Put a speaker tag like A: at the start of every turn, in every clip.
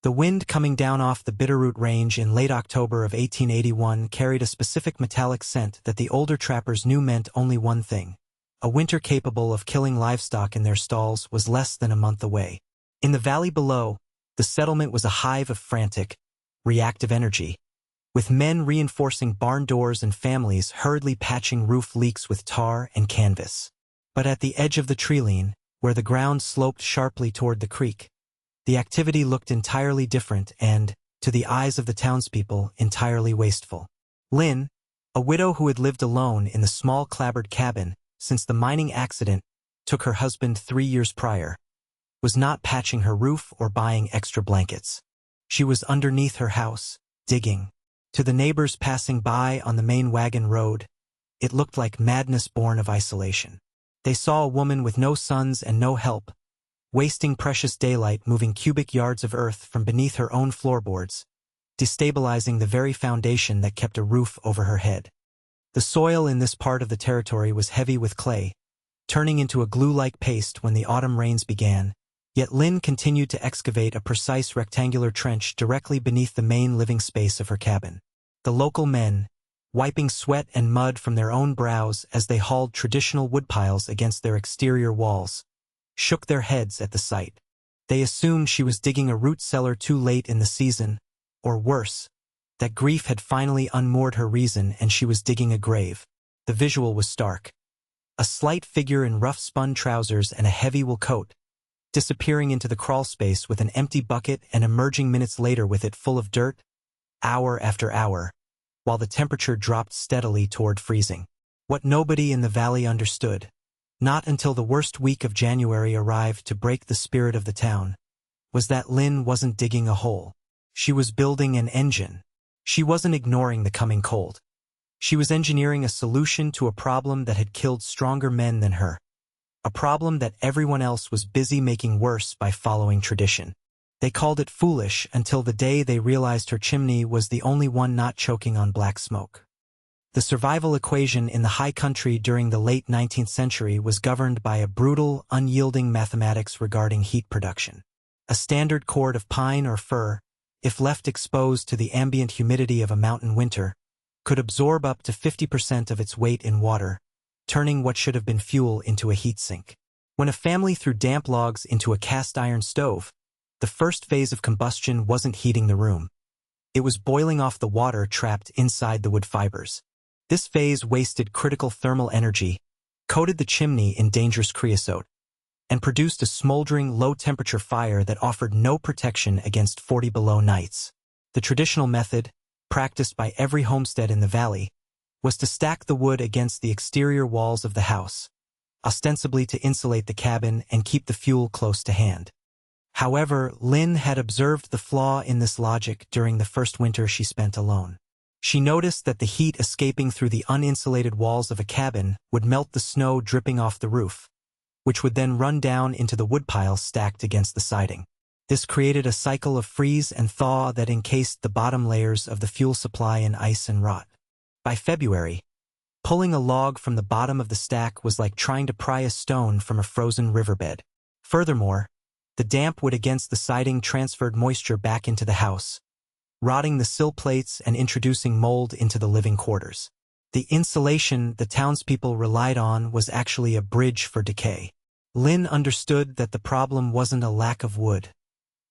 A: The wind coming down off the Bitterroot Range in late October of 1881 carried a specific metallic scent that the older trappers knew meant only one thing. A winter capable of killing livestock in their stalls was less than a month away. In the valley below, the settlement was a hive of frantic, reactive energy, with men reinforcing barn doors and families hurriedly patching roof leaks with tar and canvas. But at the edge of the treeline, where the ground sloped sharply toward the creek, the activity looked entirely different and, to the eyes of the townspeople, entirely wasteful. Lynn, a widow who had lived alone in the small clapboard cabin since the mining accident took her husband 3 years prior, was not patching her roof or buying extra blankets. She was underneath her house, digging. To the neighbors passing by on the main wagon road, it looked like madness born of isolation. They saw a woman with no sons and no help, wasting precious daylight moving cubic yards of earth from beneath her own floorboards, destabilizing the very foundation that kept a roof over her head. The soil in this part of the territory was heavy with clay, turning into a glue-like paste when the autumn rains began, yet Lynn continued to excavate a precise rectangular trench directly beneath the main living space of her cabin. The local men, wiping sweat and mud from their own brows as they hauled traditional woodpiles against their exterior walls, shook their heads at the sight. They assumed she was digging a root cellar too late in the season, or worse, that grief had finally unmoored her reason and she was digging a grave. The visual was stark. A slight figure in rough spun trousers and a heavy wool coat, disappearing into the crawl space with an empty bucket and emerging minutes later with it full of dirt, hour after hour, while the temperature dropped steadily toward freezing. What nobody in the valley understood, not until the worst week of January arrived to break the spirit of the town, was that Lynn wasn't digging a hole. She was building an engine. She wasn't ignoring the coming cold. She was engineering a solution to a problem that had killed stronger men than her. A problem that everyone else was busy making worse by following tradition. They called it foolish until the day they realized her chimney was the only one not choking on black smoke. The survival equation in the high country during the late 19th century was governed by a brutal, unyielding mathematics regarding heat production. A standard cord of pine or fir, if left exposed to the ambient humidity of a mountain winter, could absorb up to 50% of its weight in water, turning what should have been fuel into a heat sink. When a family threw damp logs into a cast-iron stove, the first phase of combustion wasn't heating the room. It was boiling off the water trapped inside the wood fibers. This phase wasted critical thermal energy, coated the chimney in dangerous creosote, and produced a smoldering, low-temperature fire that offered no protection against 40-below nights. The traditional method, practiced by every homestead in the valley, was to stack the wood against the exterior walls of the house, ostensibly to insulate the cabin and keep the fuel close to hand. However, Lynn had observed the flaw in this logic during the first winter she spent alone. She noticed that the heat escaping through the uninsulated walls of a cabin would melt the snow dripping off the roof, which would then run down into the woodpiles stacked against the siding. This created a cycle of freeze and thaw that encased the bottom layers of the fuel supply in ice and rot. By February, pulling a log from the bottom of the stack was like trying to pry a stone from a frozen riverbed. Furthermore, the damp wood against the siding transferred moisture back into the house, rotting the sill plates and introducing mold into the living quarters. The insulation the townspeople relied on was actually a bridge for decay. Lynn understood that the problem wasn't a lack of wood.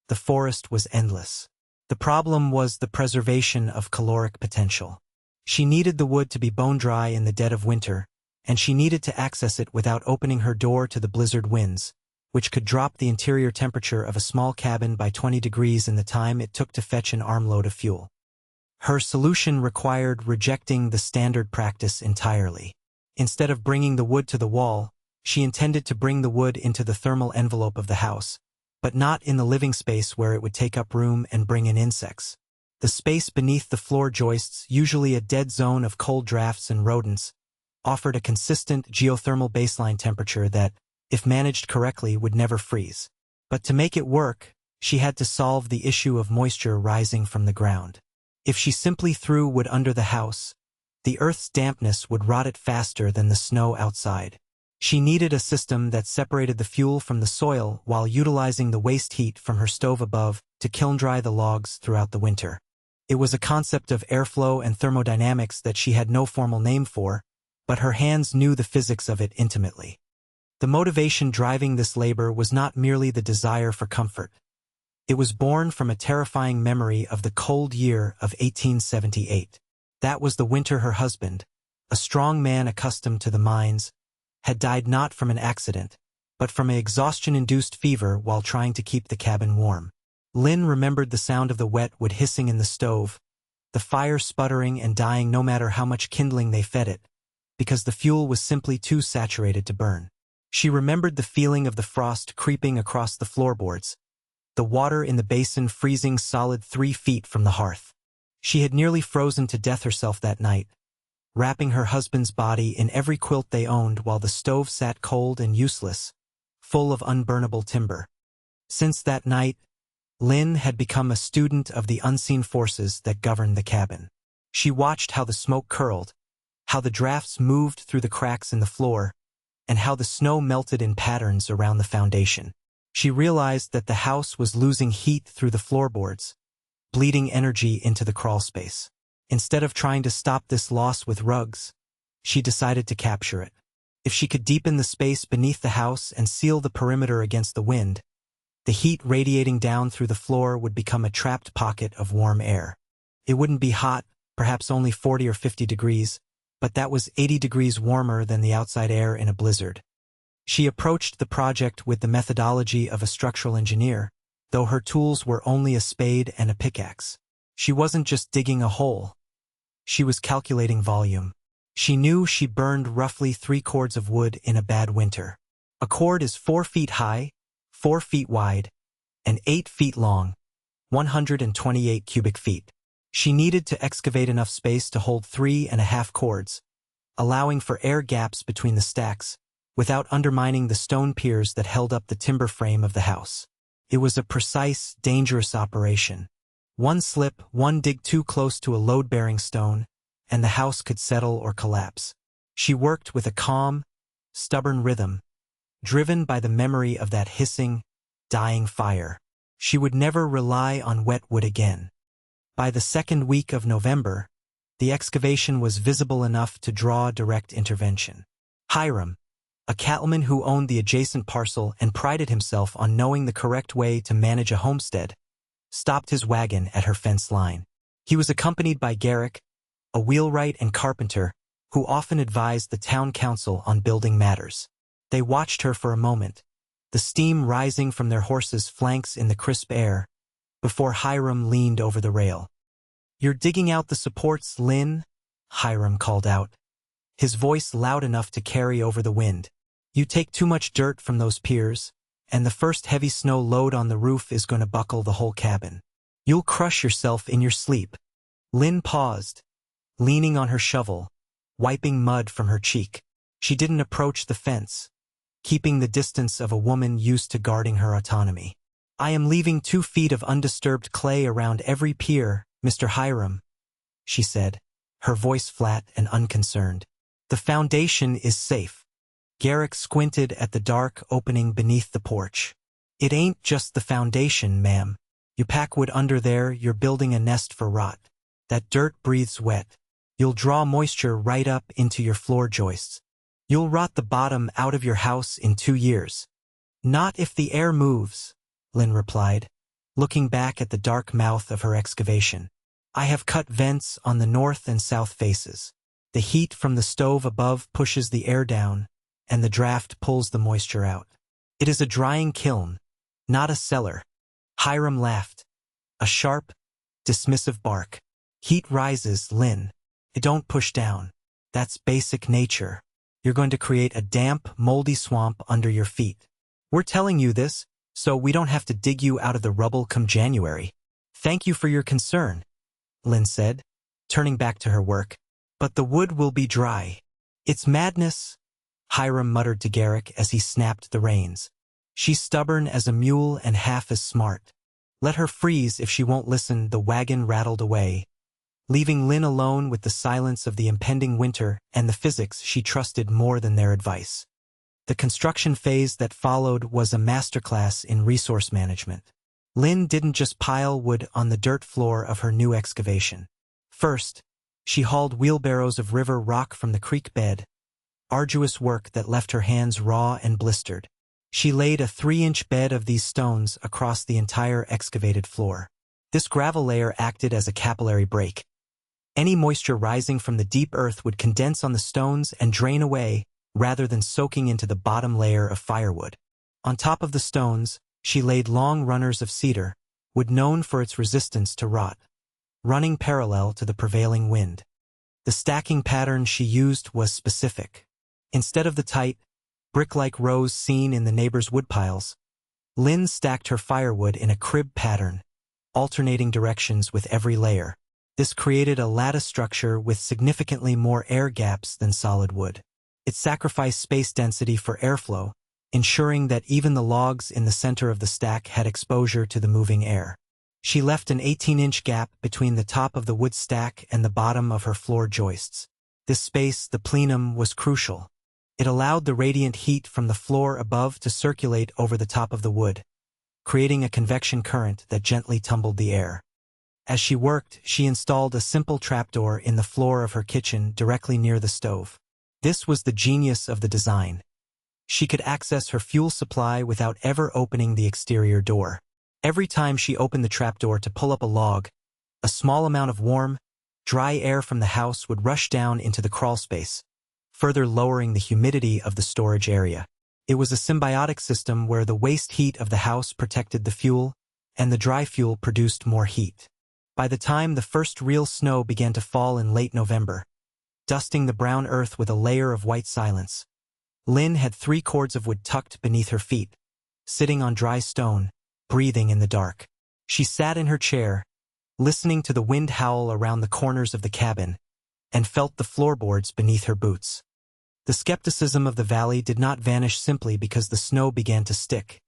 A: The forest was endless. The problem was the preservation of caloric potential. She needed the wood to be bone-dry in the dead of winter, and she needed to access it without opening her door to the blizzard winds, which could drop the interior temperature of a small cabin by 20 degrees in the time it took to fetch an armload of fuel. Her solution required rejecting the standard practice entirely. Instead of bringing the wood to the wall, she intended to bring the wood into the thermal envelope of the house, but not in the living space where it would take up room and bring in insects. The space beneath the floor joists, usually a dead zone of cold drafts and rodents, offered a consistent geothermal baseline temperature that, if managed correctly, would never freeze. But to make it work, she had to solve the issue of moisture rising from the ground. If she simply threw wood under the house, the earth's dampness would rot it faster than the snow outside. She needed a system that separated the fuel from the soil while utilizing the waste heat from her stove above to kiln-dry the logs throughout the winter. It was a concept of airflow and thermodynamics that she had no formal name for, but her hands knew the physics of it intimately. The motivation driving this labor was not merely the desire for comfort. It was born from a terrifying memory of the cold year of 1878. That was the winter her husband, a strong man accustomed to the mines, had died not from an accident, but from an exhaustion-induced fever while trying to keep the cabin warm. Lynn remembered the sound of the wet wood hissing in the stove, the fire sputtering and dying no matter how much kindling they fed it, because the fuel was simply too saturated to burn. She remembered the feeling of the frost creeping across the floorboards, the water in the basin freezing solid 3 feet from the hearth. She had nearly frozen to death herself that night, wrapping her husband's body in every quilt they owned while the stove sat cold and useless, full of unburnable timber. Since that night, Lynn had become a student of the unseen forces that governed the cabin. She watched how the smoke curled, how the drafts moved through the cracks in the floor, and how the snow melted in patterns around the foundation. She realized that the house was losing heat through the floorboards, bleeding energy into the crawlspace. Instead of trying to stop this loss with rugs, she decided to capture it. If she could deepen the space beneath the house and seal the perimeter against the wind, the heat radiating down through the floor would become a trapped pocket of warm air. It wouldn't be hot, perhaps only 40 or 50 degrees, but that was 80 degrees warmer than the outside air in a blizzard. She approached the project with the methodology of a structural engineer, though her tools were only a spade and a pickaxe. She wasn't just digging a hole. She was calculating volume. She knew she burned roughly 3 cords of wood in a bad winter. A cord is 4 feet high, 4 feet wide, and 8 feet long, 128 cubic feet. She needed to excavate enough space to hold 3.5 cords, allowing for air gaps between the stacks, without undermining the stone piers that held up the timber frame of the house. It was a precise, dangerous operation. One slip, one dig too close to a load-bearing stone, and the house could settle or collapse. She worked with a calm, stubborn rhythm, driven by the memory of that hissing, dying fire. She would never rely on wet wood again. By the second week of November, the excavation was visible enough to draw direct intervention. Hiram, a cattleman who owned the adjacent parcel and prided himself on knowing the correct way to manage a homestead, stopped his wagon at her fence line. He was accompanied by Garrick, a wheelwright and carpenter, who often advised the town council on building matters. They watched her for a moment, the steam rising from their horses' flanks in the crisp air, before Hiram leaned over the rail. "You're digging out the supports, Lynn," Hiram called out, his voice loud enough to carry over the wind. "You take too much dirt from those piers, and the first heavy snow load on the roof is going to buckle the whole cabin. You'll crush yourself in your sleep." Lynn paused, leaning on her shovel, wiping mud from her cheek. She didn't approach the fence, keeping the distance of a woman used to guarding her autonomy. "I am leaving 2 feet of undisturbed clay around every pier, Mr. Hiram," she said, her voice flat and unconcerned. "The foundation is safe." Garrick squinted at the dark opening beneath the porch. "It ain't just the foundation, ma'am. You pack wood under there, you're building a nest for rot. That dirt breathes wet. You'll draw moisture right up into your floor joists. You'll rot the bottom out of your house in 2 years. "Not if the air moves," Lynn replied, looking back at the dark mouth of her excavation. "I have cut vents on the north and south faces. The heat from the stove above pushes the air down, and the draft pulls the moisture out. It is a drying kiln, not a cellar." Hiram laughed, a sharp, dismissive bark. "Heat rises, Lynn. It don't push down. That's basic nature. You're going to create a damp, moldy swamp under your feet. We're telling you this, so we don't have to dig you out of the rubble come January." "Thank you for your concern," Lynn said, turning back to her work. "But the wood will be dry." "It's madness," Hiram muttered to Garrick as he snapped the reins. "She's stubborn as a mule and half as smart. Let her freeze if she won't listen." The wagon rattled away, leaving Lynn alone with the silence of the impending winter and the physics she trusted more than their advice. The construction phase that followed was a masterclass in resource management. Lynn didn't just pile wood on the dirt floor of her new excavation. First, she hauled wheelbarrows of river rock from the creek bed, arduous work that left her hands raw and blistered. She laid a 3-inch bed of these stones across the entire excavated floor. This gravel layer acted as a capillary break. Any moisture rising from the deep earth would condense on the stones and drain away, rather than soaking into the bottom layer of firewood. On top of the stones, she laid long runners of cedar, wood known for its resistance to rot, running parallel to the prevailing wind. The stacking pattern she used was specific. Instead of the tight, brick-like rows seen in the neighbors' woodpiles, Lynn stacked her firewood in a crib pattern, alternating directions with every layer. This created a lattice structure with significantly more air gaps than solid wood. It sacrificed space density for airflow, ensuring that even the logs in the center of the stack had exposure to the moving air. She left an 18-inch gap between the top of the wood stack and the bottom of her floor joists. This space, the plenum, was crucial. It allowed the radiant heat from the floor above to circulate over the top of the wood, creating a convection current that gently tumbled the air. As she worked, she installed a simple trapdoor in the floor of her kitchen directly near the stove. This was the genius of the design. She could access her fuel supply without ever opening the exterior door. Every time she opened the trapdoor to pull up a log, a small amount of warm, dry air from the house would rush down into the crawlspace, further lowering the humidity of the storage area. It was a symbiotic system where the waste heat of the house protected the fuel, and the dry fuel produced more heat. By the time the first real snow began to fall in late November, dusting the brown earth with a layer of white silence, Lynn had 3 cords of wood tucked beneath her feet, sitting on dry stone, breathing in the dark. She sat in her chair, listening to the wind howl around the corners of the cabin, and felt the floorboards beneath her boots. The skepticism of the valley did not vanish simply because the snow began to stick.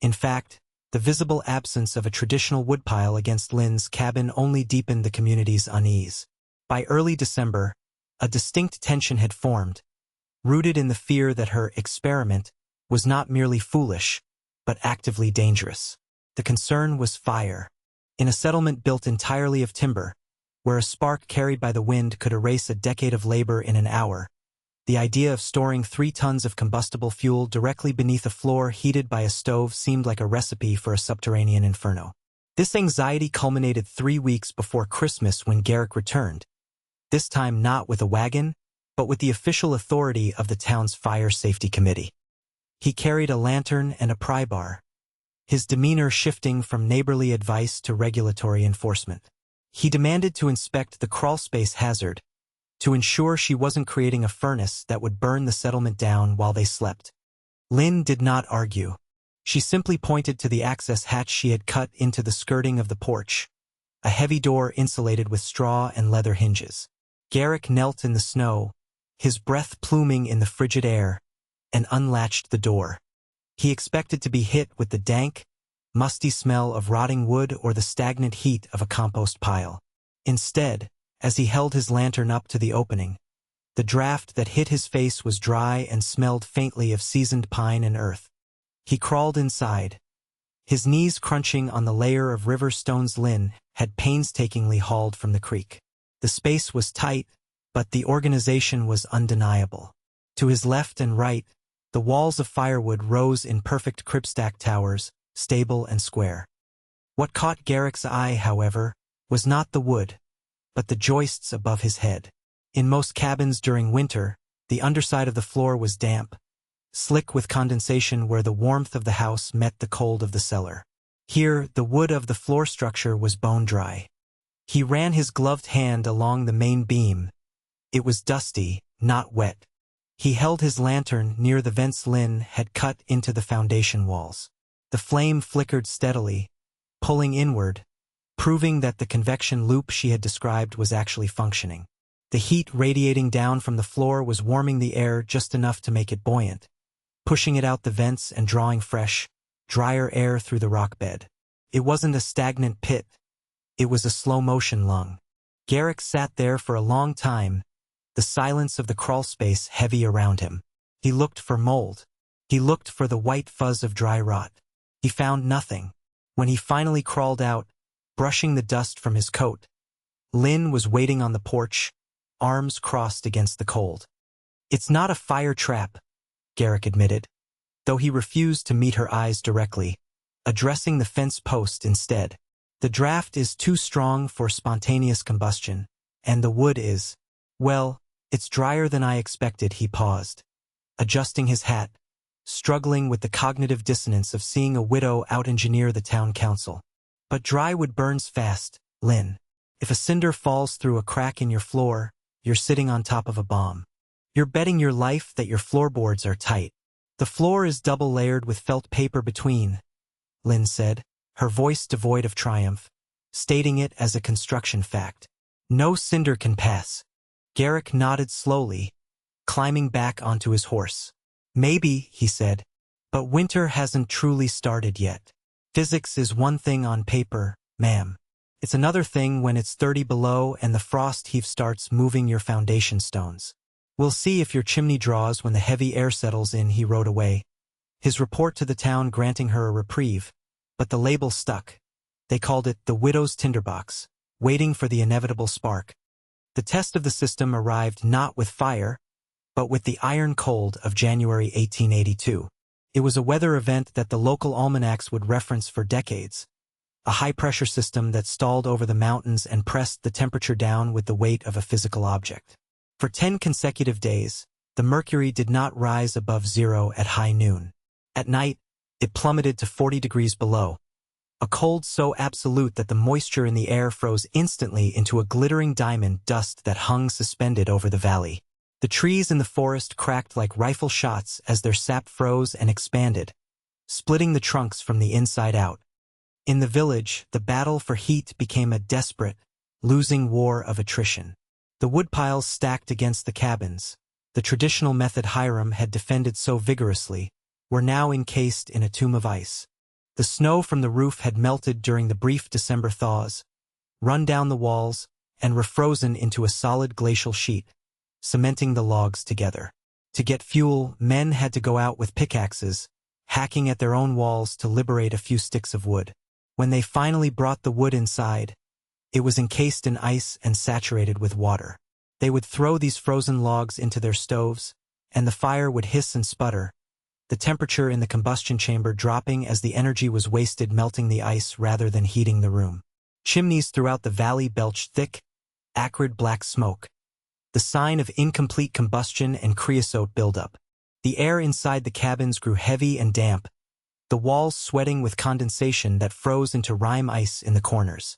A: In fact, the visible absence of a traditional woodpile against Lynn's cabin only deepened the community's unease. By early December, a distinct tension had formed, rooted in the fear that her experiment was not merely foolish, but actively dangerous. The concern was fire. In a settlement built entirely of timber, where a spark carried by the wind could erase a decade of labor in an hour, the idea of storing 3 tons of combustible fuel directly beneath a floor heated by a stove seemed like a recipe for a subterranean inferno. This anxiety culminated 3 weeks before Christmas when Garrick returned, this time not with a wagon, but with the official authority of the town's fire safety committee. He carried a lantern and a pry bar, his demeanor shifting from neighborly advice to regulatory enforcement. He demanded to inspect the crawlspace hazard, to ensure she wasn't creating a furnace that would burn the settlement down while they slept. Lynn did not argue. She simply pointed to the access hatch she had cut into the skirting of the porch, a heavy door insulated with straw and leather hinges. Garrick knelt in the snow, his breath pluming in the frigid air, and unlatched the door. He expected to be hit with the dank, musty smell of rotting wood or the stagnant heat of a compost pile. Instead, as he held his lantern up to the opening, the draft that hit his face was dry and smelled faintly of seasoned pine and earth. He crawled inside, his knees crunching on the layer of river stones Lynn had painstakingly hauled from the creek. The space was tight, but the organization was undeniable. To his left and right, the walls of firewood rose in perfect cribstack towers, stable and square. What caught Garrick's eye, however, was not the wood, but the joists above his head. In most cabins during winter, the underside of the floor was damp, slick with condensation where the warmth of the house met the cold of the cellar. Here, the wood of the floor structure was bone dry. He ran his gloved hand along the main beam. It was dusty, not wet. He held his lantern near the vents Lynn had cut into the foundation walls. The flame flickered steadily, pulling inward, proving that the convection loop she had described was actually functioning. The heat radiating down from the floor was warming the air just enough to make it buoyant, pushing it out the vents and drawing fresh, drier air through the rock bed. It wasn't a stagnant pit. It was a slow-motion lung. Garrick sat there for a long time, the silence of the crawlspace heavy around him. He looked for mold. He looked for the white fuzz of dry rot. He found nothing. When he finally crawled out, brushing the dust from his coat, Lynn was waiting on the porch, arms crossed against the cold. "It's not a fire trap," Garrick admitted, though he refused to meet her eyes directly, addressing the fence post instead. "The draft is too strong for spontaneous combustion, and the wood is, well, it's drier than I expected." He paused, adjusting his hat, struggling with the cognitive dissonance of seeing a widow out-engineer the town council. "But dry wood burns fast, Lynn. If a cinder falls through a crack in your floor, you're sitting on top of a bomb. You're betting your life that your floorboards are tight." "The floor is double-layered with felt paper between," Lynn said, her voice devoid of triumph, stating it as a construction fact. "No cinder can pass." Garrick nodded slowly, climbing back onto his horse. "Maybe," he said, "but winter hasn't truly started yet. Physics is one thing on paper, ma'am. It's another thing when it's 30 below and the frost heave starts moving your foundation stones. We'll see if your chimney draws when the heavy air settles in." He rode away, his report to the town granting her a reprieve, but the label stuck. They called it the widow's tinderbox, waiting for the inevitable spark. The test of the system arrived not with fire, but with the iron cold of January 1882. It was a weather event that the local almanacs would reference for decades, a high-pressure system that stalled over the mountains and pressed the temperature down with the weight of a physical object. For 10 consecutive days, the mercury did not rise above zero at high noon. At night, it plummeted to 40 degrees below, a cold so absolute that the moisture in the air froze instantly into a glittering diamond dust that hung suspended over the valley. The trees in the forest cracked like rifle shots as their sap froze and expanded, splitting the trunks from the inside out. In the village, the battle for heat became a desperate, losing war of attrition. The woodpiles stacked against the cabins, the traditional method Hiram had defended so vigorously, were now encased in a tomb of ice. The snow from the roof had melted during the brief December thaws, run down the walls, and refrozen into a solid glacial sheet, cementing the logs together. To get fuel, men had to go out with pickaxes, hacking at their own walls to liberate a few sticks of wood. When they finally brought the wood inside, it was encased in ice and saturated with water. They would throw these frozen logs into their stoves, and the fire would hiss and sputter, the temperature in the combustion chamber dropping as the energy was wasted melting the ice rather than heating the room. Chimneys throughout the valley belched thick, acrid black smoke, the sign of incomplete combustion and creosote buildup. The air inside the cabins grew heavy and damp, the walls sweating with condensation that froze into rime ice in the corners.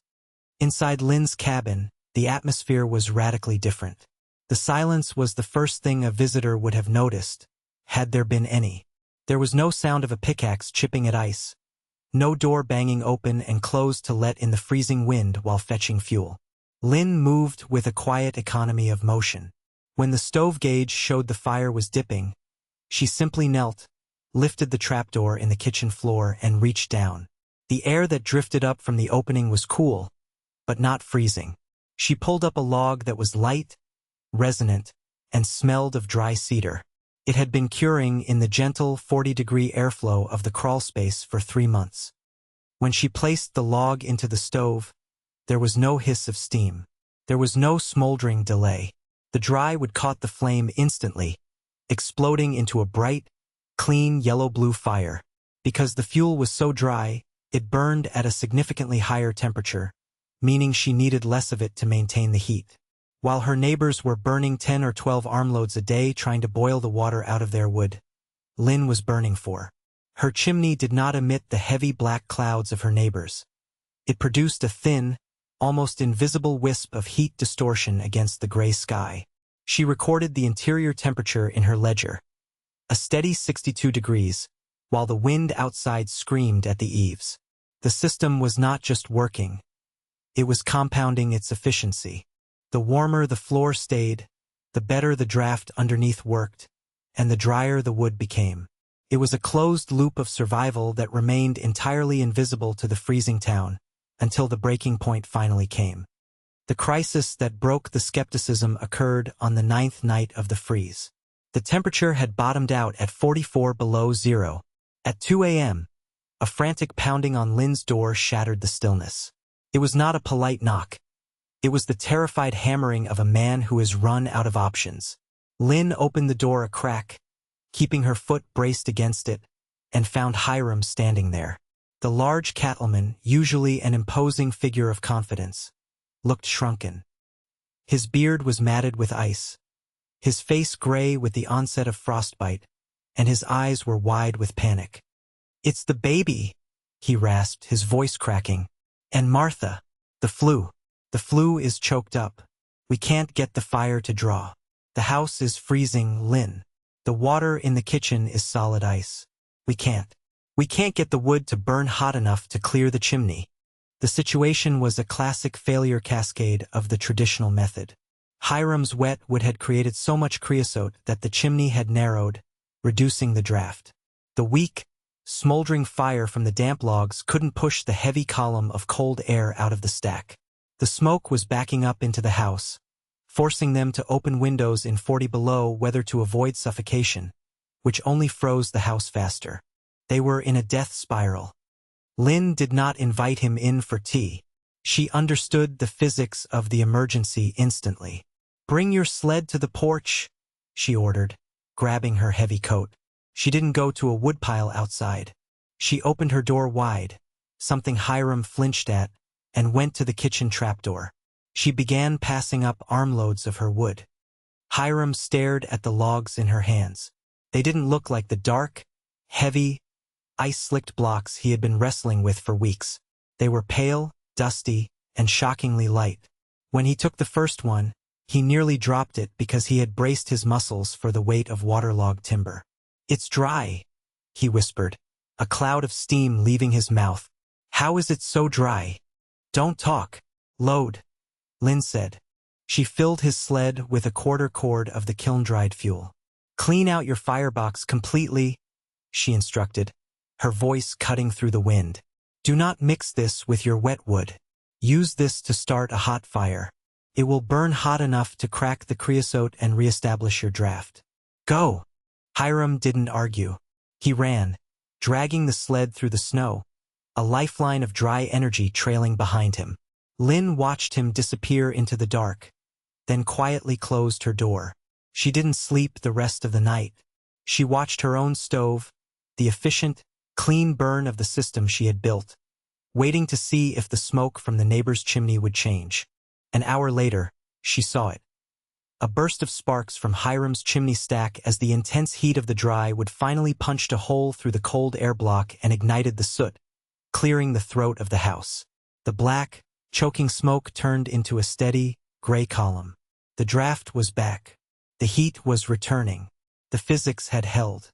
A: Inside Lynn's cabin, the atmosphere was radically different. The silence was the first thing a visitor would have noticed, had there been any. There was no sound of a pickaxe chipping at ice, no door banging open and closed to let in the freezing wind while fetching fuel. Lynn moved with a quiet economy of motion. When the stove gauge showed the fire was dipping, she simply knelt, lifted the trapdoor in the kitchen floor and reached down. The air that drifted up from the opening was cool, but not freezing. She pulled up a log that was light, resonant, and smelled of dry cedar. It had been curing in the gentle 40-degree airflow of the crawlspace for 3 months. When she placed the log into the stove, there was no hiss of steam. There was no smoldering delay. The dry wood caught the flame instantly, exploding into a bright, clean yellow-blue fire. Because the fuel was so dry, it burned at a significantly higher temperature, meaning she needed less of it to maintain the heat. While her neighbors were burning 10 or 12 armloads a day trying to boil the water out of their wood, Lynn was burning 4. Her chimney did not emit the heavy black clouds of her neighbors. It produced a thin, almost invisible wisp of heat distortion against the gray sky. She recorded the interior temperature in her ledger, a steady 62 degrees, while the wind outside screamed at the eaves. The system was not just working, it was compounding its efficiency. The warmer the floor stayed, the better the draft underneath worked, and the drier the wood became. It was a closed loop of survival that remained entirely invisible to the freezing town, until the breaking point finally came. The crisis that broke the skepticism occurred on the 9th night of the freeze. The temperature had bottomed out at 44 below zero. At 2 a.m., A frantic pounding on Lynn's door shattered the stillness. It was not a polite knock. It was the terrified hammering of a man who has run out of options. Lynn opened the door a crack, keeping her foot braced against it, and found Hiram standing there. The large cattleman, usually an imposing figure of confidence, looked shrunken. His beard was matted with ice, his face gray with the onset of frostbite, and his eyes were wide with panic. "It's the baby," he rasped, his voice cracking. "And Martha, the flu. The flu is choked up. We can't get the fire to draw. The house is freezing, Lynn. The water in the kitchen is solid ice. We can't get the wood to burn hot enough to clear the chimney." The situation was a classic failure cascade of the traditional method. Hiram's wet wood had created so much creosote that the chimney had narrowed, reducing the draft. The weak, smoldering fire from the damp logs couldn't push the heavy column of cold air out of the stack. The smoke was backing up into the house, forcing them to open windows in 40 below weather to avoid suffocation, which only froze the house faster. They were in a death spiral. Lynn did not invite him in for tea. She understood the physics of the emergency instantly. "Bring your sled to the porch," she ordered, grabbing her heavy coat. She didn't go to a woodpile outside. She opened her door wide, something Hiram flinched at, and went to the kitchen trapdoor. She began passing up armloads of her wood. Hiram stared at the logs in her hands. They didn't look like the dark, heavy, ice-slicked blocks he had been wrestling with for weeks. They were pale, dusty, and shockingly light. When he took the first one, he nearly dropped it because he had braced his muscles for the weight of waterlogged timber. "It's dry," he whispered, a cloud of steam leaving his mouth. "How is it so dry?" "Don't talk. Load," Lynn said. She filled his sled with a quarter cord of the kiln-dried fuel. "Clean out your firebox completely," she instructed, her voice cutting through the wind. "Do not mix this with your wet wood. Use this to start a hot fire. It will burn hot enough to crack the creosote and reestablish your draft. Go!" Hiram didn't argue. He ran, dragging the sled through the snow, a lifeline of dry energy trailing behind him. Lynn watched him disappear into the dark, then quietly closed her door. She didn't sleep the rest of the night. She watched her own stove, the efficient, clean burn of the system she had built, waiting to see if the smoke from the neighbor's chimney would change. An hour later, she saw it. A burst of sparks from Hiram's chimney stack as the intense heat of the dry wood finally punched a hole through the cold air block and ignited the soot, clearing the throat of the house. The black, choking smoke turned into a steady, gray column. The draft was back. The heat was returning. The physics had held.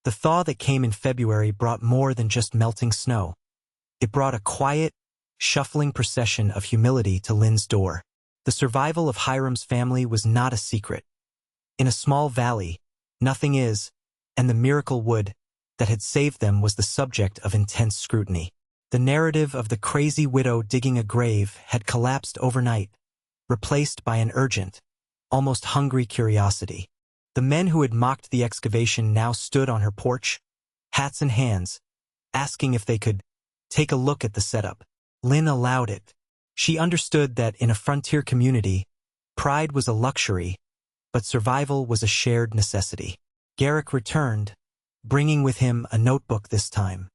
A: The thaw that came in February brought more than just melting snow. It brought a quiet, shuffling procession of humility to Lynn's door. The survival of Hiram's family was not a secret. In a small valley, nothing is, and the miracle wood that had saved them was the subject of intense scrutiny. The narrative of the crazy widow digging a grave had collapsed overnight, replaced by an urgent, almost hungry curiosity. The men who had mocked the excavation now stood on her porch, hats in hands, asking if they could take a look at the setup. Lynn allowed it. She understood that in a frontier community, pride was a luxury, but survival was a shared necessity. Garrick returned, bringing with him a notebook this time.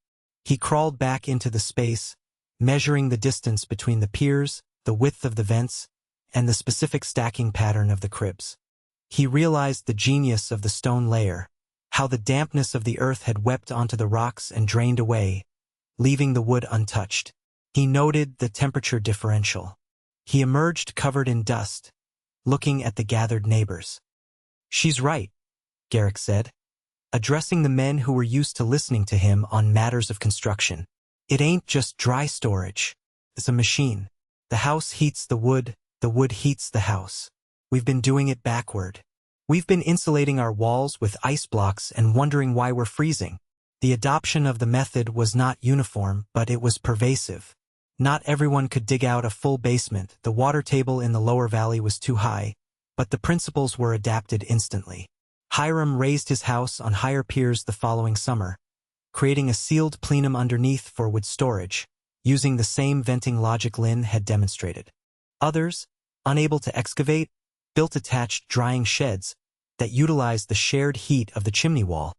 A: He crawled back into the space, measuring the distance between the piers, the width of the vents, and the specific stacking pattern of the cribs. He realized the genius of the stone layer, how the dampness of the earth had wept onto the rocks and drained away, leaving the wood untouched. He noted the temperature differential. He emerged covered in dust, looking at the gathered neighbors. "She's right," Garrick said, addressing the men who were used to listening to him on matters of construction. "It ain't just dry storage. It's a machine. The house heats the wood heats the house. We've been doing it backward. We've been insulating our walls with ice blocks and wondering why we're freezing." The adoption of the method was not uniform, but it was pervasive. Not everyone could dig out a full basement. The water table in the lower valley was too high, but the principles were adapted instantly. Hiram raised his house on higher piers the following summer, creating a sealed plenum underneath for wood storage, using the same venting logic Lynn had demonstrated. Others, unable to excavate, built attached drying sheds that utilized the shared heat of the chimney wall,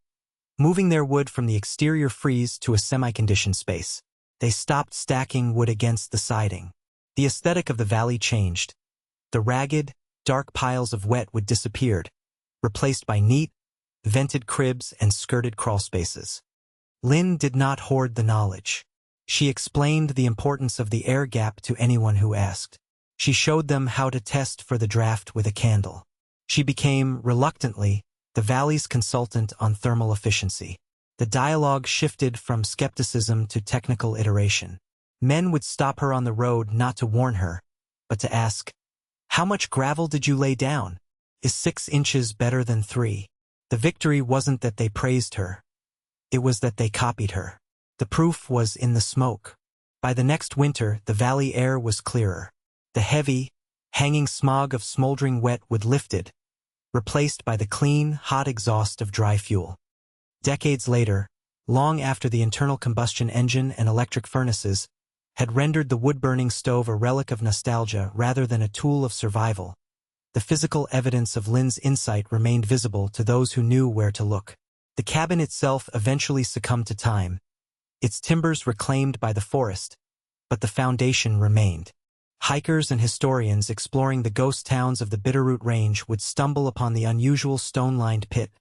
A: moving their wood from the exterior freeze to a semi-conditioned space. They stopped stacking wood against the siding. The aesthetic of the valley changed. The ragged, dark piles of wet wood disappeared, replaced by neat, vented cribs and skirted crawlspaces. Lynn did not hoard the knowledge. She explained the importance of the air gap to anyone who asked. She showed them how to test for the draft with a candle. She became, reluctantly, the valley's consultant on thermal efficiency. The dialogue shifted from skepticism to technical iteration. Men would stop her on the road not to warn her, but to ask, "How much gravel did you lay down? Is 6 inches better than 3? The victory wasn't that they praised her. It was that they copied her. The proof was in the smoke. By the next winter, the valley air was clearer. The heavy, hanging smog of smoldering wet wood lifted, replaced by the clean, hot exhaust of dry fuel. Decades later, long after the internal combustion engine and electric furnaces had rendered the wood-burning stove a relic of nostalgia rather than a tool of survival, the physical evidence of Lynn's insight remained visible to those who knew where to look. The cabin itself eventually succumbed to time, its timbers reclaimed by the forest, but the foundation remained. Hikers and historians exploring the ghost towns of the Bitterroot Range would stumble upon the unusual stone-lined pit,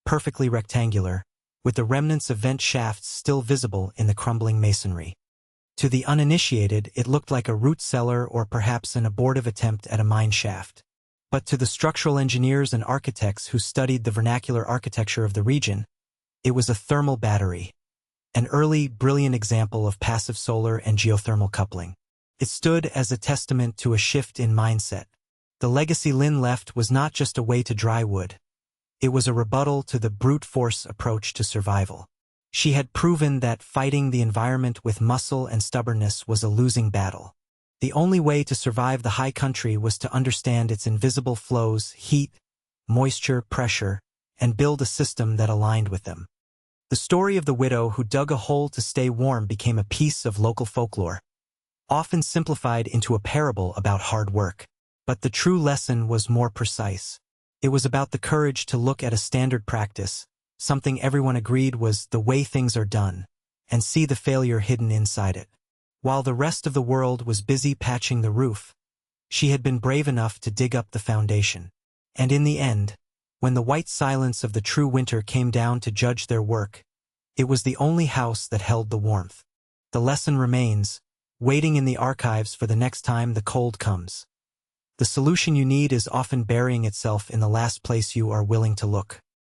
A: perfectly rectangular, with the remnants of vent shafts still visible in the crumbling masonry. To the uninitiated, it looked like a root cellar or perhaps an abortive attempt at a mine shaft. But to the structural engineers and architects who studied the vernacular architecture of the region, it was a thermal battery, an early, brilliant example of passive solar and geothermal coupling. It stood as a testament to a shift in mindset. The legacy Lynn left was not just a way to dry wood. It was a rebuttal to the brute force approach to survival. She had proven that fighting the environment with muscle and stubbornness was a losing battle. The only way to survive the high country was to understand its invisible flows, heat, moisture, pressure, and build a system that aligned with them. The story of the widow who dug a hole to stay warm became a piece of local folklore, often simplified into a parable about hard work. But the true lesson was more precise. It was about the courage to look at a standard practice, something everyone agreed was the way things are done, and see the failure hidden inside it. While the rest of the world was busy patching the roof, she had been brave enough to dig up the foundation. And in the end, when the white silence of the true winter came down to judge their work, it was the only house that held the warmth. The lesson remains, waiting in the archives for the next time the cold comes. The solution you need is often burying itself in the last place you are willing to look.